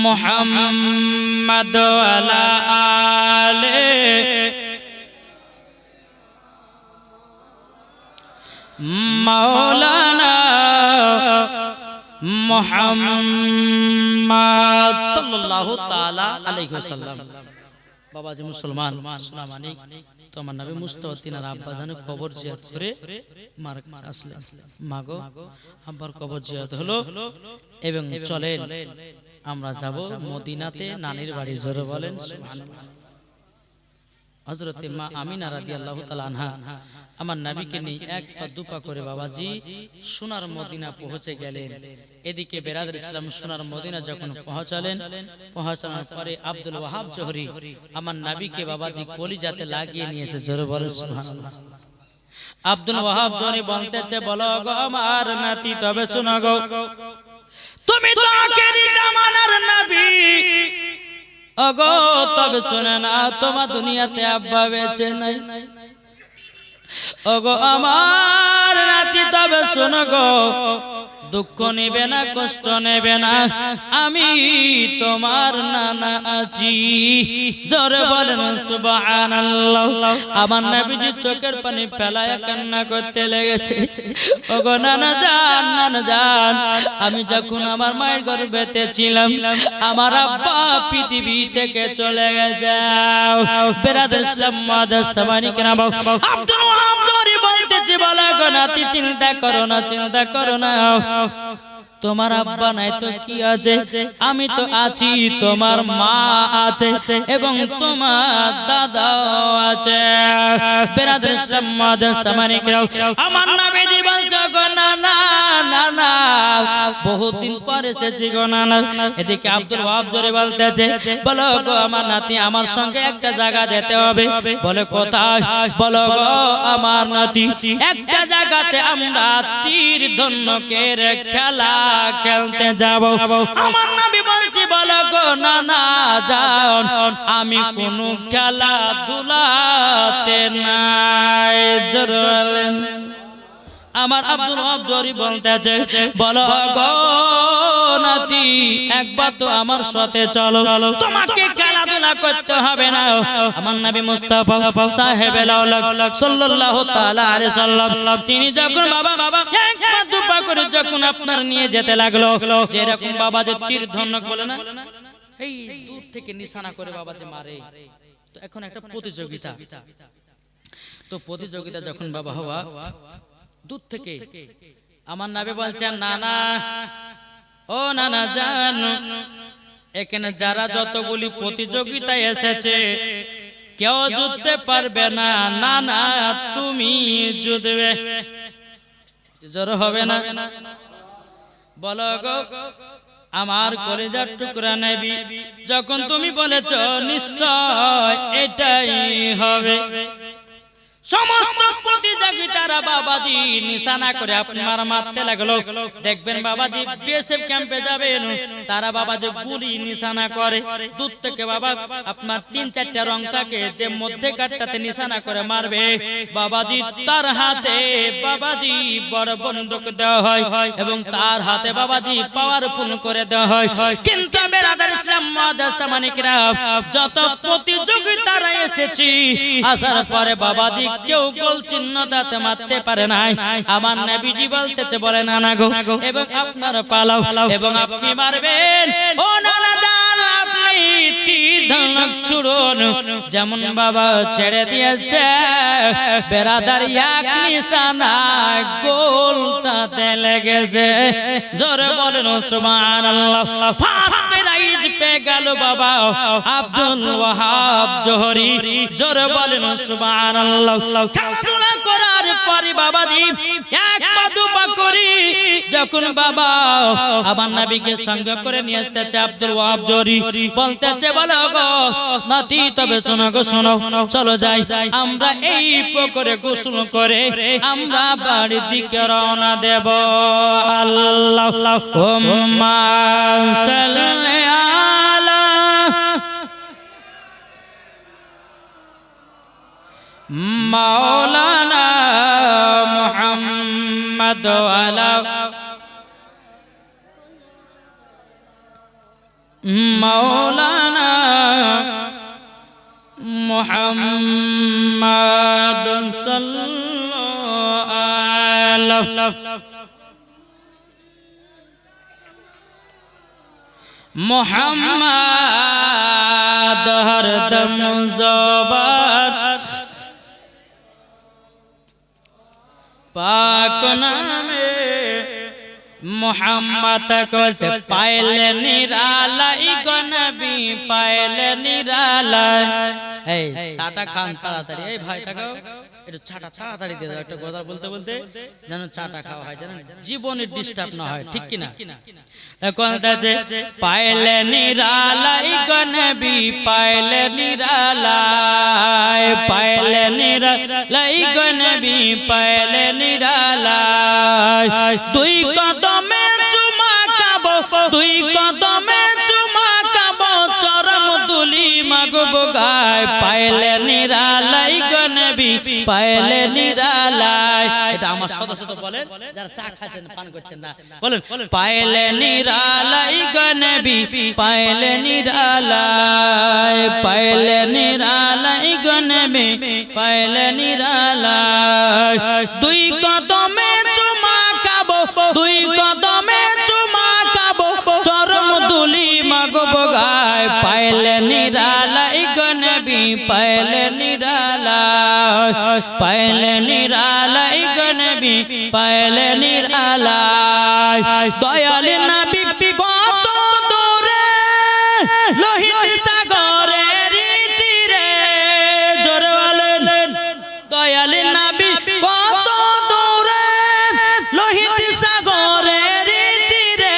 মুহাম্মাদ আলা আলে মাওলানা মুহাম্মদ সাল্লাল্লাহু তাআলা আলাইহি ওয়াসাল্লাম। বাবাজি মুসলমান সোনা মানিক তো আমার নবী মুস্তাফা তিনার আব্বা জানে কবর জিয়ারত করে মার কাছে আসলেন। মাগো আব্বার কবর জিয়ারত হলো এবং চলেন আমরা যাব মদিনাতে নানির বাড়ি। জোরে বলেন সুবহানাল্লাহ। হযরতে মা আমিনা রাদিয়াল্লাহু তাআলা আনহা আমার নবীকে নিয়ে এক পা দুপা করে বাবাজি সোনার মদিনা পৌঁছে গেলেন। এদিকে বেরাদর ইসলাম সোনার মদিনা যখন পৌঁছানোর পরে আব্দুল ওয়াহাব জোহরি আমার নবীকে বাবাজি কলিজাতে লাগিয়ে নিয়েছে। জোরে বলেন সুবহানাল্লাহ। আব্দুল ওয়াহাব জোহরি বলতেছে, বলো গো আমার নাতি, তবে শোনো গো, তুমি তো আখেরি জামানার নবী। ওগো তবে শুনে না, তোমার দুনিয়াতে আব্বা বেঁচে নাই। ওগো আমার নাতি, তবে শোনো গো, দুঃখ নেবে না, কষ্ট নেবে না, আমি তোমার নানা আছি। জোরে বলেন সুবহানাল্লাহ। আমার নবীজি চোখের পানি ফেলায় কান্না করতে লেগেছে। ওগো নানা জান, নানা জান, আমি যখন আমার মায়ের গর্ভেতে ছিলাম আমার আব্বা পৃথিবী থেকে চলে গেছে। বেরাদর ইসলাম মাদ্রাসা মানিকেরা আব্দুল ওয়াহাব জোহরি বলতেছে, বলো গো নাতি, চিন্তা করো না, চিন্তা করো না, তোমার আব্বা নাই তো কি আছে, আমি তো আছি, তোমার মা আছে এবং তোমার দাদাও আছে। বেরাদর ইসলাম মাদ্রাসা মানিকেরা আমার নবীজি বলছে, গো নানা, নানা বহুদিন পর এসেছি গো নানা। এদিকে আব্দুল ওয়াহাব জোরে বলতেছে, বলো গো আমার নাতি, আমার সঙ্গে একটা জায়গা যেতে হবে। বলে কোথায়? বলো গো আমার নাতি, একটা জায়গাতে আমরা তীর ধনুকের খেলা খেলতে যাব। আমার নবী বলছি, বলো গো নানা জান, আমি কোন খেলা ধুলাতে নাই। জোরে বলেন। আমার আব্দুল ওয়াহাব জোহরি বলতেছে, বলো গো নাতি, একবার তো আমার সাথে চলো, তোমাকে খেলাধুলা করতে হবে না। আমার নবী মুস্তাফা সাহেবে লাউলাক সাল্লাল্লাহু তাআলা আলাইহি সাল্লাম তিনি যখন বাবা এক পা দুপা করে যখন আপনার নিয়ে যেতে লাগলো, যেরকম বাবা যে তীর ধনুক বলে না, এই দূর থেকে নিশানা করে বাবা যে মারে, তো এখন একটা প্রতিযোগিতা। তো প্রতিযোগিতা যখন বাবা হওয়া দূর থেকে আমার নবী বলছেন, নানা, ও নানা জান, এখানে যারা যতগুলি প্রতিযোগিতায় এসেছে কেউ জিততে পারবে না, নানা তুমি জিতবে। জোর হবে না? বলো গো আমার কলিজার টুকরা নবী, যখন তুমি বলেছ নিশ্চয় এটাই হবে। সমস্ত প্রতিযোগিতারা বাবাজি নিশানা করে আপনার মারতে লাগলো। দেখবেন বাবাজি বিএসএফ ক্যাম্পে যাবেন, তারা বাবাজি গুলি নিশানা করে দূর থেকে। বাবা আপনার 3-4টা রং থাকে, যে মধ্যে কাটটাতে নিশানা করে মারবে বাবাজি, তার হাতে বাবাজি বড় বন্দুক দেওয়া হয় এবং তার হাতে বাবাজি পাওয়ারফুল করে দেওয়া হয়। কিন্তু বেরাদার ইসলাম মাদ্রাসা মানিকেরা যত প্রতিযোগিতারা এসেছি, আসার পরে বাবাজি কেউ গোল চিহ্ন দাঁতে মারতে পারে নাই। আমার নবীজি বলতেছে, বলে নানা গো, এবং আপনার পালাও এবং আপনি মারবেন। ও নানা জান, আপনি তীর ধনুক ছুড়ুন। যেমন বাবা ছেড়ে দিয়েছে বেরাদার এক নিশানা গোলটাতে লেগেছে। জোরে বলেন সুবহানাল্লাহ। ফার্স্ট প্রাইজ পেয়ে গেল বাবা আব্দুল ওয়াহাব জোহরি। জোরে বলেন সুবহানাল্লাহ। খেলাধুলা করার পরে বাবাজি এক পা দুপা করি যখন বাবা আমার নবীকে সঙ্গে করে নিয়ে আসতেছে আব্দুল ওয়াহাব জোহরি, বলতেছে, বলো গো নাতি, তবে শোনো গো, শোনো, চলো যাই আমরা এই পুকুরে গোসল করে আমরা বাড়ির দিকে রওনা দেব। আল্লাহুম্মা সাল্লি আলা মাওলানা মুহাম্মদ ওয়া আলা মাওলানা মুহাম্মদ সাল্লাল্লাহু মুহাম্মদ হরদম জবান পাক নামে মুহাম্মদ কলছে পাইলে নিরালাই গো নবী পাইলে নিরালাই। এই চাটা খান তাড়াতাড়ি, এই ভাই তাকাও একটু চাটা তাড়াতাড়ি দিয়ে দাও, একটা কথা বলতে বলতে যেন চাটা খাওয়া হয়, যেন জীবনে ডিস্টার্ব না হয়, ঠিক কিনা? তখন আছে পাইলে নিরালাই গো নবী পাইলে নিরালাই, পাইলে নিরালাই গো নবী পাইলে নিরালাই। দুই কদমে চুমা খাবো, দুই কদমে চুমা খাবো, চরম দুলি মাগবো গায়, পাইলে নিরালাই গো নবী পাইলে নিরালাই। এটা আমার সদস্য তো বলেন, যারা চা খাচ্ছেন পান করছেন না, বলেন পাইলে নিরালাই গো নবী পাইলে নিরালাই, পাইলে নিরালাই গো নবী পাইলে নিরালাই। দুই কদমে চুমা খাবো, দুই কদমে চুমা খাবো, চরম দুলি মাগবো গায়, পাইলে নিরালাই গো নবী পাইলে নিরালাই, পাইলে নিরালাই গো নবী পাইলে নিরালাই। দয়াল নবী কত দূরে লোহিত সাগরের তীরে, জোরে বলেন দয়াল নবী কত দূরে লোহিত সাগরের তীরে,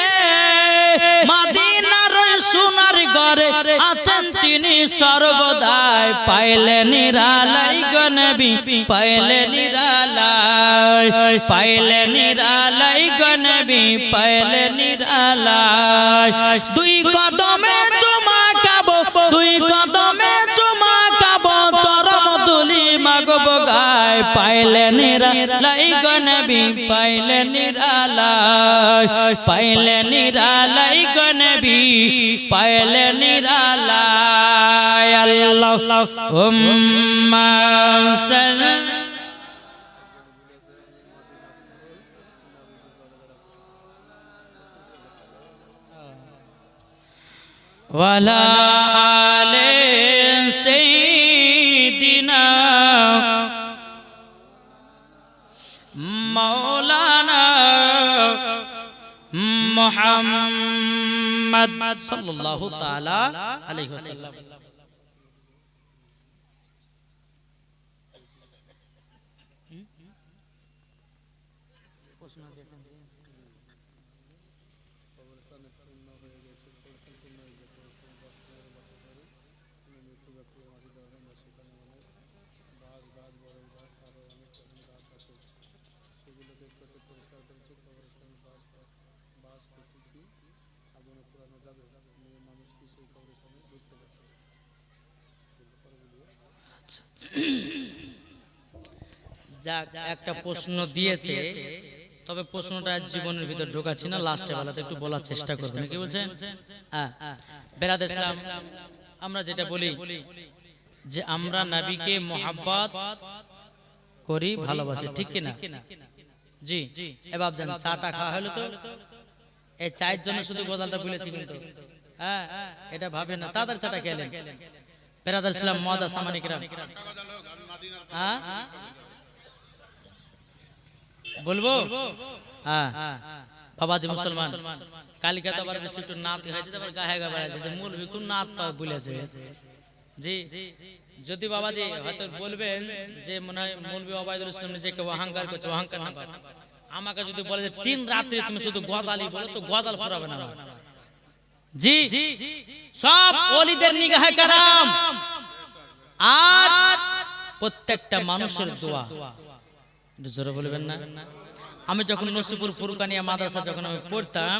মদিনার সোনার ঘরে আছেন তিনি সর্বদাই, পাইলে নিরালাই গো নবী পাইলে নিরালাই, পাইলে নিরালাই গো নবী পাইলে নিরালাই। দুই কদমে চুমা খাবো, দুই কদমে চুমা খাবো, চরম দুলি মাগবো গায়, পাইলে নিরালাই গো নবী পাইলে নিরালাই, পাইলে নিরালাই গো নবী পাইলে নিরালাই। আল্লাহুম্মা সাল্লি ওয়ালা আলে সাইয়্যিদিনা মাওলানা মুহাম্মদ সাল্লাল্লাহু তাআলা আলাইহি ওয়াসাল্লাম। যাক, একটা প্রশ্ন দিয়েছে, তবে প্রশ্নটা জীবনের ভিতর ঢোকাচ্ছি না, লাস্টে বেলাতে একটু বলার চেষ্টা করবেন, কি বলছেন? হ্যাঁ, বেরাদর ইসলাম, আমরা যেটা বলি যে আমরা নবীকে মোহাব্বত করি, ভালোবাসি, ঠিক কিনা? জি, এবার জান চাটা খাওয়া হলো তো, এই চায়ের জন্য শুধু গোদালটা বলেছি কিন্তু, হ্যাঁ এটা ভাবেন না, তাদের চাটা খেলেন। বেরাদর ইসলাম মুআদ্দাস সামানিকরাম, হ্যাঁ বলবো, হ্যাঁ বাবাজি মুসলমান, কালিকা তো আবার বেশি একটু নাত হয়েছে, আবার গায়ে গা বাড়াচ্ছে যে মৌলভী কোন নাত বলেছে। জি, যদি বাবাজি হয়তো বলবেন যে মনে হয় মৌলভী ওবায়দুল ইসলাম নিজেকে অহংকার করছে, অহংকার না, আমাকে যদি বলে যে 3 রাত্রে তুমি শুধু গজালি বলো, তো গজাল ফুরাবে না। জি, সব ওলিদের নিগাহে কারাম আর প্রত্যেকটা মানুষের দোয়া, জোরে বলবেন না? আমি যখন নসিপুর ফুরকানিয়া মাদ্রাসা যখন আমি পড়তাম,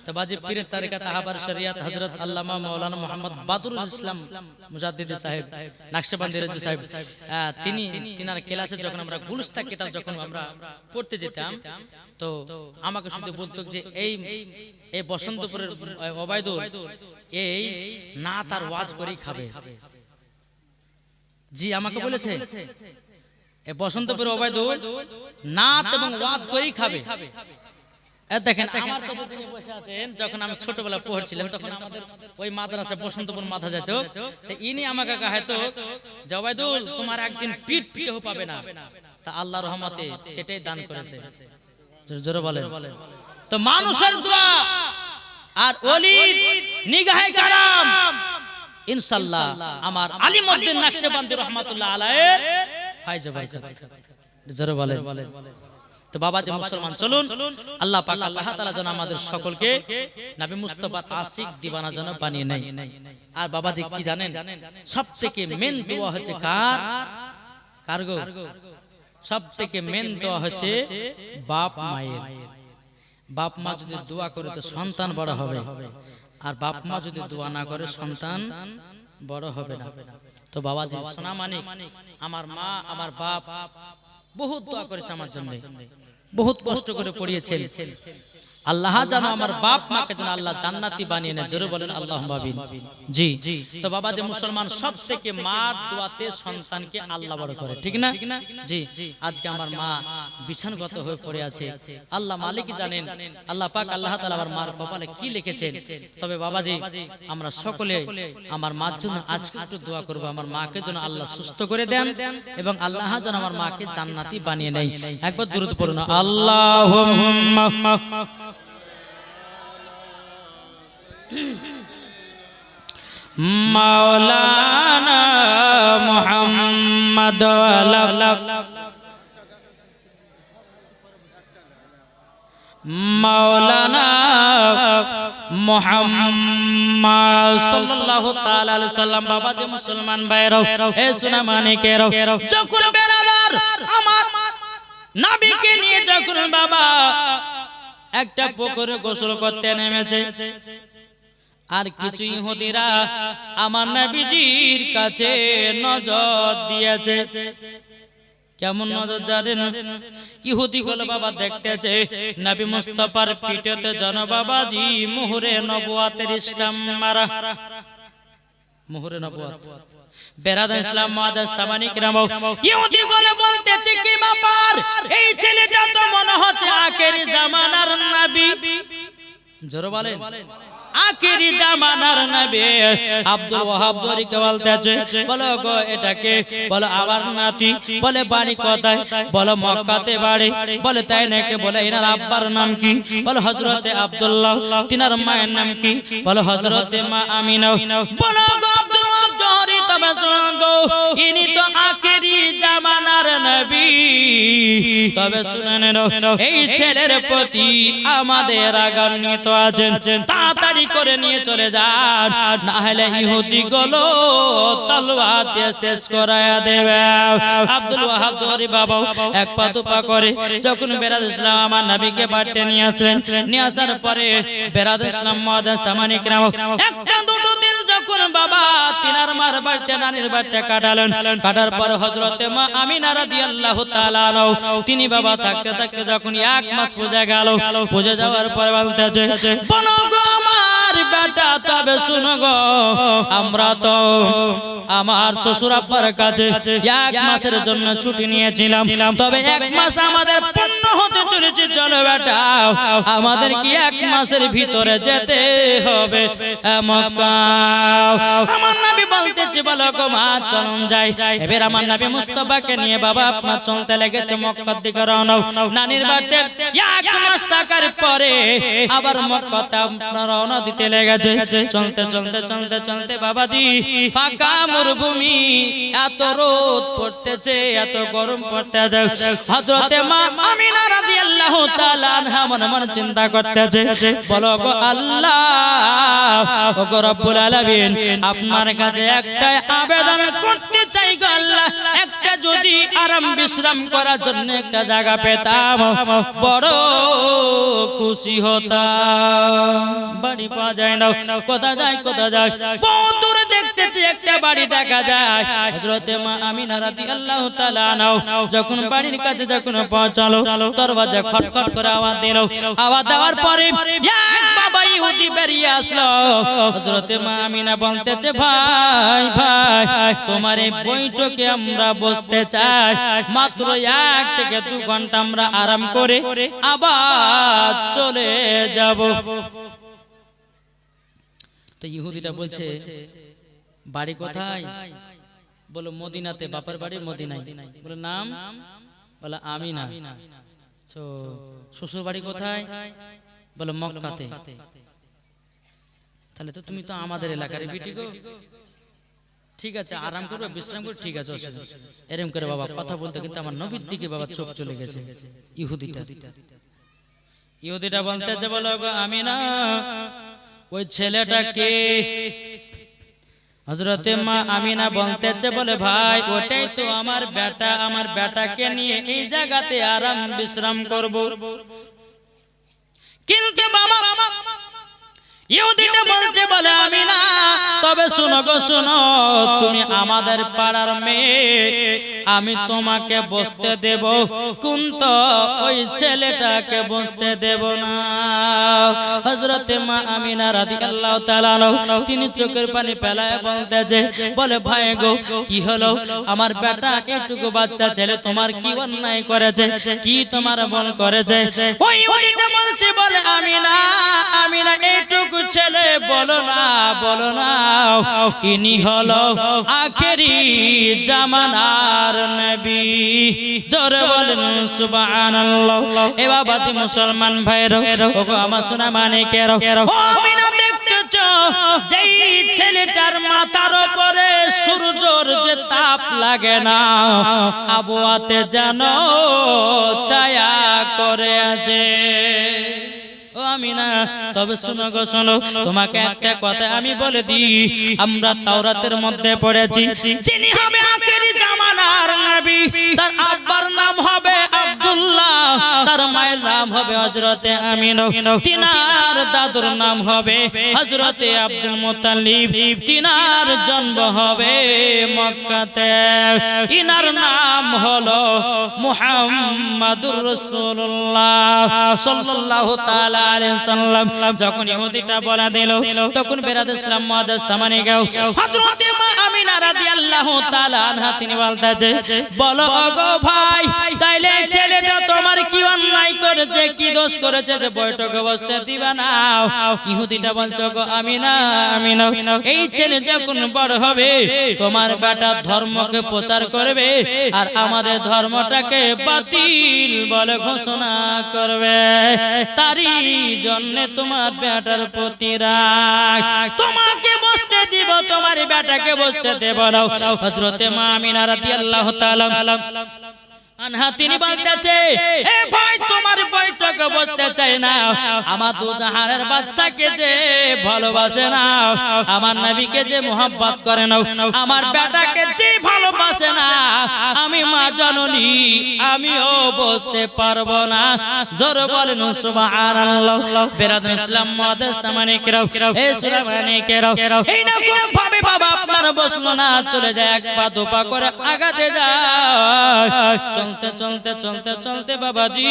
তো বাজি পীরের তারিকাত আহবার শরিয়াত হযরত আল্লামা মাওলানা মোহাম্মদ বাদরুল ইসলাম মুজাদ্দিদ সাহেব নকশবন্দি রেজভী সাহেব, তিনার ক্লাসে যখন আমরা গুলস্তা কিতাব যখন আমরা পড়তে যেতাম, তো আমাকে শুধু বলতো যে এই বসন্তপুরের ওবায়দুল এই নাত আর ওয়াজ করেই খাবে। জি আমাকে বলেছে এই বসন্তপুর ওবায়দুল নাত এবং ওয়াজ করেই খাবে। দেখেন আমার কথা তিনি বসে আছেন, যখন আমি ছোটবেলা পড়ছিলাম তখন আমাদের ওই মাদ্রাসা বসন্তপুর মাথা যেত, তো ইনি আমাকে কহতো যে ওবায়দুল তোমার একদিন পিঠ কেউ পাবে না, তা আল্লাহর রহমতে সেটাই দান করেছে। জোরে বলেন। তো মানুষের দোয়া আর ওলির নিগাহে কারাম ইনশাআল্লাহ আমার আলিমউদ্দিন নকশবন্দি রাহমাতুল্লাহ আলাইহির ফায়জে বরকত। জোরে বলেন। তো বাবা যে মুসলমান, চলুন আল্লাহ পাক আল্লাহ তাআলা যেন আমাদের সকলকে নবী মুস্তাফার আশিক দিওয়ানা যেন বানিয়ে নেয়। আর বাবা জি কি জানেন, সবথেকে মেন দোয়া হচ্ছে কার গো? সবথেকে মেন দোয়া হচ্ছে বাপ মায়ের। বাপ মা যদি দোয়া করে তো সন্তান বড় হবে, আর বাপ মা যদি দোয়া না করে সন্তান বড় হবে না। তো বাবাজি সোনা মানিক, আমার মা আমার বাপ বহুত দোয়া করেছে আমার জন্য, বহুত কষ্ট করে পড়িয়েছেন। আল্লাহ যেন আমার বাপ মাকে যেন আল্লাহ জান্নাতি বানিয়ে নেয়। জোরে বলেন আল্লাহুম্মা আমিন। জি তো বাবা যে মুসলমান, সব থেকে মার দোয়াতে সন্তানকে আল্লাহ বড় করে, ঠিক না? জি আজকে আমার মা বিছানগত হয়ে পড়ে আছে, আল্লাহ মালিক জানেন, আল্লাহ পাক আল্লাহ তাআলা আমার মার কপালে কি লিখেছেন। তবে বাবাজি আমরা সকলে আমার মার জন্য আজকে একটু দোয়া করব, আমার মাকে যেন আল্লাহ সুস্থ করে দেন এবং আল্লাহ যেন আমার মাকে জান্নাতি বানিয়ে নেয়। একবার দুরূদ পড়ুন, আল্লাহুম্মা মাওলানা মুহাম্মদ মাওলানা মুহাম্মদ সাল্লাল্লাহু তাআলা আলাইহি সাল্লাম। বাবা যে মুসলমান ভাইরাও, এ সোনা মানিকেরাও, যখন বেরাদার আমার নবীকে নিয়ে যখন বাবা একটা পুকুরে গোসল করতে নেমেছে, আর কিছু ইহুদিরা আমার নবীজির কাছে নজর দিয়েছে। কেমন নজর জানেন? ইহুদি গুলো বাবা দেখতেছে নবী মুস্তাফার পিঠেতে যেন বাবাজি মুহরে নবুয়াতের স্টাম্প মারা। মুহরে নবুয়াত বেরাদার ইসলাম মুআদ্দাস সামানি কিরাম, ইহুদি গুলো বলতেছে কি ব্যাপার, এই ছেলেটা তো মনে হচ্ছে আখেরি জামানার নবী। জোরে বলেন, আখেরি জামানার নবী। আব্দুল ওয়াহাব জরিকে বলতেছে, বলো গো এটাকে, বলো আমার নাতি, বলে বাড়ি কোথায়, বলো মক্কাতে বাড়ি, বলে তাই নাকি, বলে এনার আব্বার নাম কি, বলো হযরতে আব্দুল্লাহ, তিনার মায়ের নাম কি, বলো হযরতে মা আমিনা। বলো গো আব্দুল ওয়াহাব জহরি, তবে শুনুন গো ইনি তো আখেরি জামানার নবী। তবে শুনেন এই ছেলের প্রতি আমাদের রাগান্বিত আছেন, তাড়াতাড়ি করে নিয়ে চলে যান, না হলে ইহুদি গুলো তলোয়ার দিয়ে শেষ করায়া দেবে। আব্দুল ওয়াহাব জহরি বাবা এক পা দুপা করে যখন বেরাদার ইসলাম আমার নবীকে বাড়িতে নিয়ে আসলেন, নিয়ে আসার পরে বেরাদার ইসলাম মুআদ্দাস সামানি কিরাম একটা দুটো দিন যখন বাবা তিনার মার বাড়িতে নানির বাড়িতে কাটালেন, কাটার পর হযরতে মা আমিনা রাদিয়াল্লাহু তাআলা আনহা তিনি বাবা থাকতে থাকতে যখন এক মাস পূজা গেল, পূজা যাওয়ার পর বলতেছে, বলো গো আমার বেটা, তবে শুনো গো আমরা তো আমার শ্বশুর আব্বার কাছে এক মাসের জন্য ছুটি নিয়েছিলাম, তবে এক মাস আমাদের পূর্ণ হতে চলেছে, চলো বেটা আমাদের কি এক মাসের ভিতরে যেতে হবে মক্কা। আমার নবী বলতেছে, বলো গো মা চলুন যাই। এবার আমার নবী মুস্তাফাকে নিয়ে বাবা আপনার চলতে লেগেছে মক্কার দিকে রওনা। নানির বাড়িতে এক মাস থাকার পরে আবার মক্কাতে আপনার রওনা দিতে লেগেছে। চলতে চলতে চলতে চলতে বাবাজি ফাঁকা মরুভূমি, এত রোদ পড়তেছে, এত গরম পড়তেছে। হযরতে মা আমিনা রাদিয়াল্লাহু তাআলা আনহা মনে মনে চিন্তা করতেছে, বলো গো আল্লাহ, ও গো রব্বুল আলামিন, আপনার কাছে একটা আবেদন করতে চাই গো আল্লাহ, একটা যদি আরাম বিশ্রাম করার জন্য একটা জায়গা পেতাম বড় খুশি হতাম। বাড়ি পাওয়া যায় না, কোথা যায় বহু দূরে দেখতেছি একটা বাড়ি দেখা যায়। হযরতে মা আমিনা রাদিয়াল্লাহু তাআলা আনহা যখন বাড়ির কাছে যখন পৌঁছালো, দরজা খটখট করে আওয়াজ দিল। আওয়াজ দেওয়ার পরে এক বাবা ইহুদি বেরিয়ে আসলো। হযরতে মা আমিনা বলতেছে, ভাই ভাই তোমার এই বৈঠকে আমরা বসতে চাই, মাত্র 1 থেকে 2 ঘন্টা আমরা আরাম করে আবার চলে যাব। তো ইহুদিটা বলছে, বাড়ি কোথায়? বলো মদিনাতে, বাপের বাড়ি মদিনায়। বলে নাম? বলে আমিনা। তো শ্বশুর বাড়ি কোথায়? বলে মক্কাতে। তাহলে তো তুমি তো আমাদের এলাকার বিটি গো। ঠিক আছে, আরাম করবে, বিশ্রাম করবে, ঠিক আছে। এরকম করে বাবা কথা বলতে কিন্তু আমার নবীর দিকে বাবা চোখ চলে গেছে। ইহুদিটা বলতেছে, বলো গো আমিনা ওই ছেলেটাকে? হযরতে মা আমিনা বলতেছে, বলে ভাই ওটাই তো আমার বেটা, আমার বেটাকে নিয়ে এই জায়গাতে আরাম বিশ্রাম করব। কিন্তু বাবা ইহুদিটা বলছে, বলে আমিনা তবে শোনো গো শোনো, তুমি আমাদের পাড়ার মেয়ে, আমি তোমাকে বসতে দেব, কিন্তু ওই ছেলেটাকে বসতে দেব না। হযরতে মা আমিনা রাদিয়াল্লাহু তাআলা তিনি চোখের পানি ফেলায় বলতেছে, বলে ভাই গো কি হলো? আমার বেটা একটুকু বাচ্চা ছেলে তোমার কি অন্যায় করেছে, কি তোমার ভুল করেছে? ওই ইহুদিটা বলছে, বলে আমিনা আমিনা এইটুকু ছেলে বলো না, বলো না, ইনি হলো আখেরি জামানার নবী। জোরে বলেন সুবহানাল্লাহ। এ বাবাতি মুসলমান ভাইরা, ওগো আমার সোনা মানিকেরা, ও আমিনা দেখতেছো যেই ছেলেটার মাথার উপরে সূর্যের যে তাপ লাগে না, আবহাওয়াতে যেন ছায়া করে আছে। ও আমিনা তবে শোনো গো শোনো, তোমাকে একটা কথা আমি বলে দিই, আমরা তাওরাতের মধ্যে পড়েছি যিনি হবে আখেরি জামানার নবী, তার আব্বার নাম হবে আব্দুল্লাহ, তার মায়ের নাম হবে হযরতে আমিনা, তিনার দাদুর নাম হবে হযরতে আব্দুল মুত্তালিব, তিনার জন্ম হবে মক্কাতে, ইনার নাম হলো মুহাম্মাদুর রাসূলুল্লাহ সাল্লাল্লাহু তাআলা আলাইহি সাল্লাম। যখন ইহুদিটা বলা দিল, তখন বেরাদ ইসলাম মুআজ্জাজ সামানে গেল। হযরতে মা আমিনা রাদিয়াল্লাহু তাআলা আনহা তিনি বলতেছে, বলো গো ভাই, তাইলে ছেলেটা তোমার কি অন্যায় করেছে, কি দোষ করেছে যে বৈঠকে বসতে দিবা না? ইহুদিটা বলছে, গো আমিনা আমিনা এই ছেলে যখন বড় হবে তোমার বেটা ধর্মকে প্রচার করবে আর আমাদের ধর্মটাকে বাতিল বলে ঘোষণা করবে, তারই জন্য তোমার বেটার প্রতি রাগ, তোমাকে বসতে দিব, তোমার বেটাকে বসতে দেব না। হযরতে মা আমিনা রাদিয়াল্লাহু তাআলা আনহা তিনি বলতেছে, এ ভাই তোমার বৈঠকে বসতে চাই না, আমার দু জাহানের বাদশাকে যে ভালোবাসে না, আমার নবীকে যে মোহাব্বত করে না, আমার বেটাকে যে ভালোবাসে না, আমি মা জননী আমিও বসতে পারবো না। জোরে বলেন সুবহানাল্লাহ। বেরাদুল ইসলাম মুআজ্জাজ সামানে কিরাম, এ সুলাইমানে কিরাম, এই না কোন ভাবে বাবা আপনার বসলো না, চলে যায় এক পা দু পা করে আগাতে যায়। চলতে চলতে চলতে চলতে বাবাজি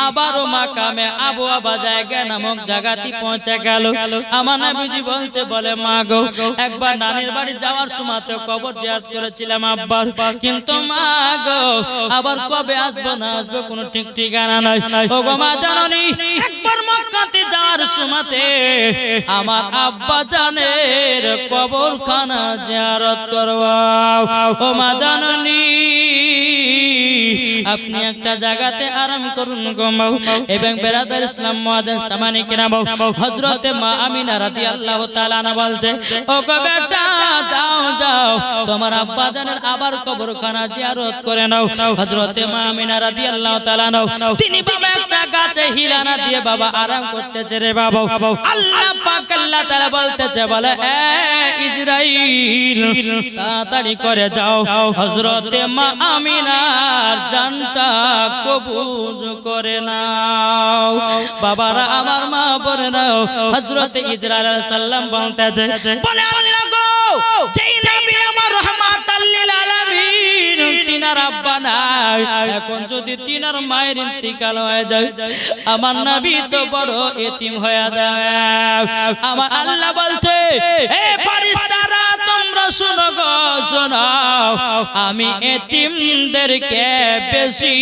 আবারও মাকামে আবু আবা জায়গা নামক জায়গাতে পৌঁছে গেল। আমার নবীজি বলছে, বলে মা গো একবার নানির বাড়ি যাওয়ার সময় তো কবর জিয়ারত করেছিলাম আব্বার, কিন্তু মা গো আবার কবে আসবো না আসবো কোনো ঠিক ঠিকানা নাই। ও গো মা জাননি, একবার মক্কাতে যাওয়ার সময়তে আমার আব্বা জানের কবরখানা জিয়ারত করবাও। ও মা জাননি, আপনি একটা জায়গাতে আরাম করুন গমাও। এবং বেরাদার ইসলাম মুআজ্জাজ সামানে কিরাম, হযরতে মা আমিনা রাদিয়াল্লাহু তাআলা আনহা বলছে, ও গো বেটা যাও যাও তোমার আব্বা জানের আবার কবরখানা জিয়ারত করে নাও। হযরতে মা আমিনা রাদিয়াল্লাহু তাআলা আনহা তিনি বাবা একটা গাছে হিলানা দিয়ে বাবা আরাম করতেছে রে বাবা। আল্লাহ পাক আল্লাহ তাআলা বলতেছে, বলে ইসরাইল তাড়াতাড়ি করে যাও, হযরতে মা আমিনার জানটা কবুজ করে নাও। বাবারা আমার মা বলে নাও, হযরতে ইসরাইল আলাইহিস সালাম বলতেছে, বলে আল্লাহ গো, যেই নবী আমার রাহমাতাল লিল আলামিন তিনার আব্বা নাই, এখন যদি তিনার মায়ের ইন্তিকাল হয়ে যায়, আমার নবী তো বড় এতিম হয়ে যাবে। আমার আল্লাহ বলছে, এ ফেরেশতারা তোমরা শোনো গো, শোনো, আমি এতিমদেরকে বেশি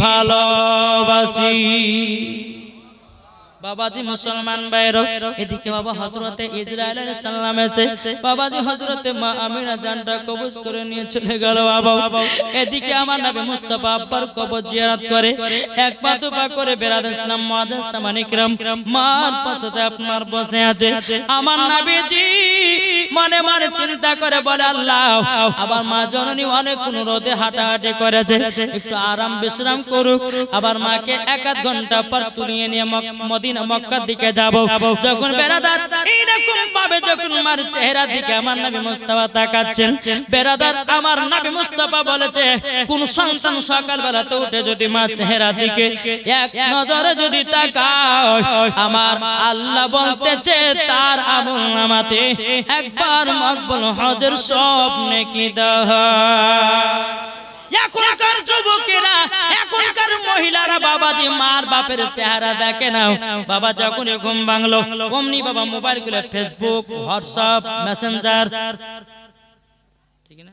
ভালোবাসি। বাবাজি মুসলমান ভাইরা, এদিকে বাবা হযরতে ইসরাইল আলাইহিস সালাম এসে বাবাজি হযরতে মা আমিনা জানটা কবজ করে নিয়ে চলে গেল বাবা। এদিকে আমার নবী মুস্তাফা আব্বার কবর জিয়ারত করে এক পা দুপা করে বেরাদার ইসলাম মুআজ্জাজ সামানি کرام মার পাশে আপনার বসে আছে। আমার নবীজি মনে মনে চিন্তা করে বলে, আল্লাহ আবার মা জননী অনেক রোদে হাঁটাহাঁটি করেছে, একটু আরাম বিশ্রাম করুক, আবার মাকে এক আধ ঘন্টা পর তুলিয়ে নিয়ে মদিনা মক্কার দিকে যাব। যখন বেরাদার এইরকম ভাবে যখন মার চেহারার দিকে আমার নবী মুস্তাফা তাকাচ্ছেন, বেরাদার আমার নবী মুস্তাফা বলেছে, কোন সন্তান সকালবেলাতে উঠে যদি মার চেহারার দিকে এক নজরে যদি তাকায়, আমার আল্লাহ বলতেছে তার আমল নামাতে একবার মকবুল হজের সব নেকি দেওয়া। এখনকার যুবকেরা, এখনকার মহিলারা বাবাজি মার বাপের চেহারা দেখে না। বাবা যখন ঘুম ভাঙলো অমনি বাবা মোবাইল গুলো ফেসবুক, হোয়াটসঅ্যাপ, মেসেঞ্জার, ঠিক না?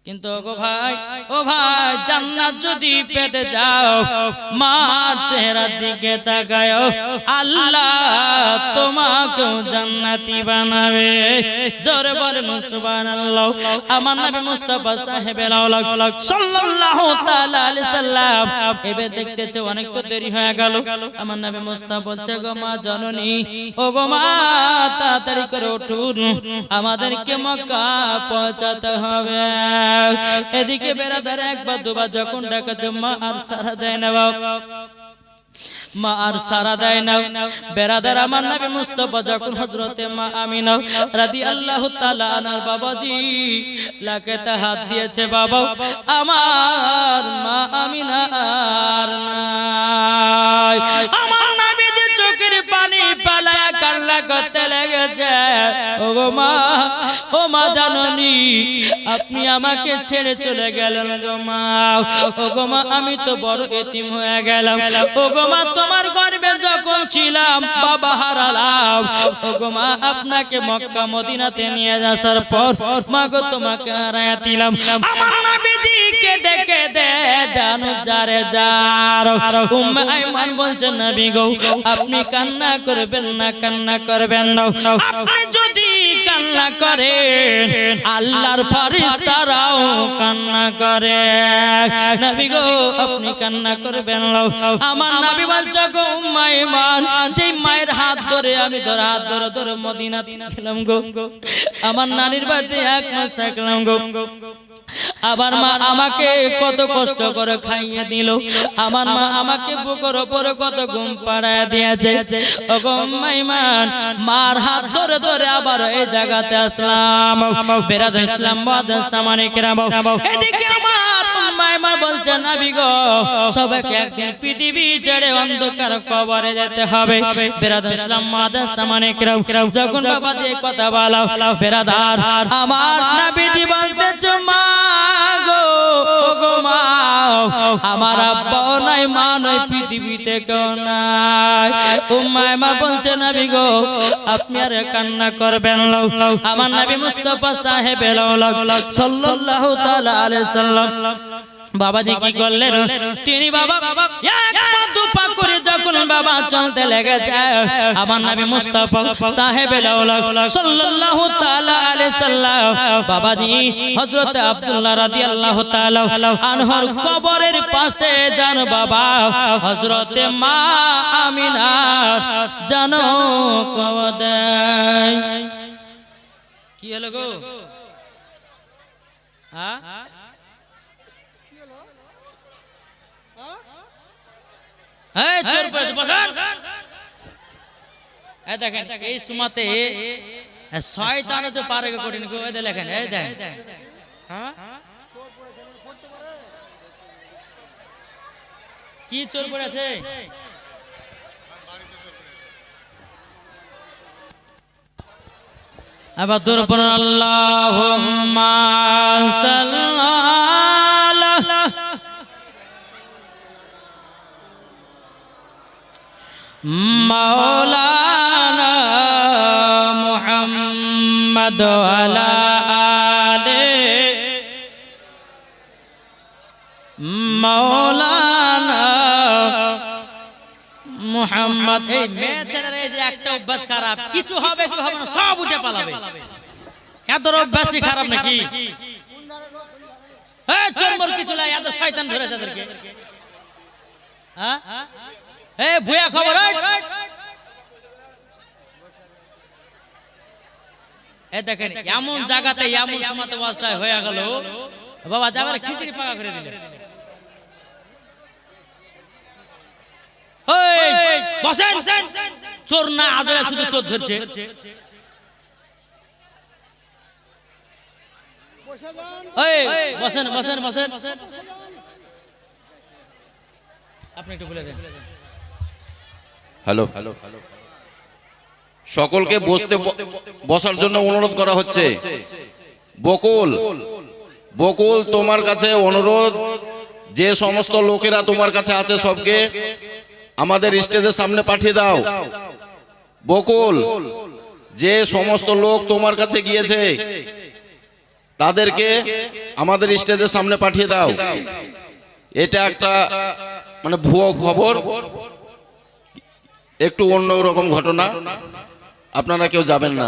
কিন্তু ও ভাই জান্নাত যদি পেতে যাও, মার চেহারার দিকে তাকায়, আল্লাহ তোমাকে জান্নাতি বানাবে। জোরে বলেন সুবহানাল্লাহ। আমার নবী মুস্তাফা সাহেবের আওলাদ সাল্লাল্লাহু তাআলা আলাইহি সাল্লাম এবার দেখতেছে অনেক তো দেরি হয়ে গেল। আমার নবী মুস্তাফা বলছে, গো মা জননী, ও গো মা তাড়াতাড়ি করে উঠুন, আমাদেরকে মক্কা পৌঁছাতে হবে। এদিকে বেরাদার একবার দুবার যখন ডাকাছে, মা আর সারা দেয় না, মা আর সারা দেয় না। বেরাদার আমার নবী মুস্তাফা যখন হযরতে মা আমিনা রাদিয়াল্লাহু তাআলা আনহার বাবাজি লাকেতে হাত দিয়েছে, বাবা আমার মা আমিনা আর নাই। আমার নবী যে চোখের পানি পালায়া কান্না করতে লেগেছে, ও গো মা, ও মা জননী, আপনি আমাকে ছেড়ে চলে গেলেন গো মা। ও গো মা, আমি তো বড় এতিম হয়ে গেলাম। ও গো মা, তোমার গর্ভে যখন ছিলাম বাবা হারালাম। ও গো মা, আপনাকে মক্কা মদিনাতে নিয়ে আসার পর মা গো তোমাকে হারায়া দিলাম। আমার নবীজিকে দেখে দে জানো যারে যার। উম্মে আইমান বলছেন, নবী গো আপনি কান্না করবেন না, কান্না করবেন না। আপনি যদি কান্না করেন আল্লাহর ফেরেশতারাও কান্না করে। নবী গো আপনি কান্না করবেন না। আমার নবী বলছে, গো উম্মে আইমান, যে মায়ের হাত ধরে আমি হাত ধরে মদিনাতে গেলাম গো, আমার নানির বাড়িতে এক মাস থাকলাম গো। আবার মা আমাকে কত কষ্ট করে খাইয়ে দিল, আমার মা আমাকে বুকের উপরে কত ঘুম পাড়ায় দিয়েছে। ও গো উম্মে আইমান, মার হাত ধরে ধরে আবার এই জায়গাতে আসলাম। বেরাদার ইসলাম মুআজ্জাজ সামানে کرام, এদিকে আমার উম্মে আইমান বলছে, নবী গো সবাইকে একদিন পৃথিবী ছেড়ে অন্ধকার কবরে যেতে হবে। বেরাদার ইসলাম মুআজ্জাজ সামানে کرام যখন বাবা যে কথা বলা, বেরাদার আমার নবীজি বলতেছে, মা গো, ও গো মা, আমার আব্বা নাই, মা নাই, পৃথিবীতে কেউ নাই। উম্মে আইমান বলছে, নবী গো আপনি আর কান্না করবেন না। আমার নবী মুস্তাফা সাহেবের আওলাদ সাল্লাল্লাহু তাআলা আলাইহি সাল্লাম বাবাজি কি করলেন, তিনি বাবা এক পা দুপা করে যখন বাবা চলতে লেগেছে, আমার নবী মুস্তাফা সাহেবের আওলাদ সাল্লাল্লাহু তাআলা আলাইহি সাল্লাম বাবাজি হযরত আব্দুল্লাহ রাদিয়াল্লাহু তাআলা আনহর কবরের পাশে যান বাবা হযরতে মা আমিনার জানো কবর দেয়। কি হলো গো? এই চোর পড়েছে বসেন। এই দেখেন এই সুমাতে শয়তানও তো পারে কঠিন গো। এই দেখেন এই দেখেন, হ্যাঁ কি চোর পড়েছে? আবার তোর উপর আল্লাহুম্মা সাল্লাল্লাহু মাওলানা মুহাম্মদ আলা আলে মাওলানা মুহাম্মদ। এই মেয়ে ছেলের এই যে একটা অভ্যাস খারাপ, কিছু হবে কি হবে না সব উঠে পালাবে, এত অভ্যাসই খারাপ নাকি? এই চোর কিছু নাই, এত শয়তান ধরেছে এদেরকে। হ্যাঁ এই ভুয়া খবর, এই দেখেন এমন জায়গাতে এমন সময়তে ওয়াজটা হয়ে গেল, বাবা যাবার খিচুড়ি পাকা করে দিলে। বসেন, চোর না আদরে শুধু চোর ধরছে। বসেন বসেন বসেন, আপনি একটু বলে দেন। হ্যালো, সকলকে বসার জন্য অনুরোধ করা হচ্ছে। বকুল বকুল তোমার কাছে অনুরোধ, যে সমস্ত লোকেরা তোমার কাছে আছে সবকে আমাদের স্টেজের সামনে পাঠিয়ে দাও। বকুল, যে সমস্ত লোক তোমার কাছে গিয়েছে তাদেরকে আমাদের স্টেজের সামনে পাঠিয়ে দাও। এটা একটা মানে ভুয়ো খবর, একটু অন্যরকম ঘটনা, আপনারা কেউ যাবেন না।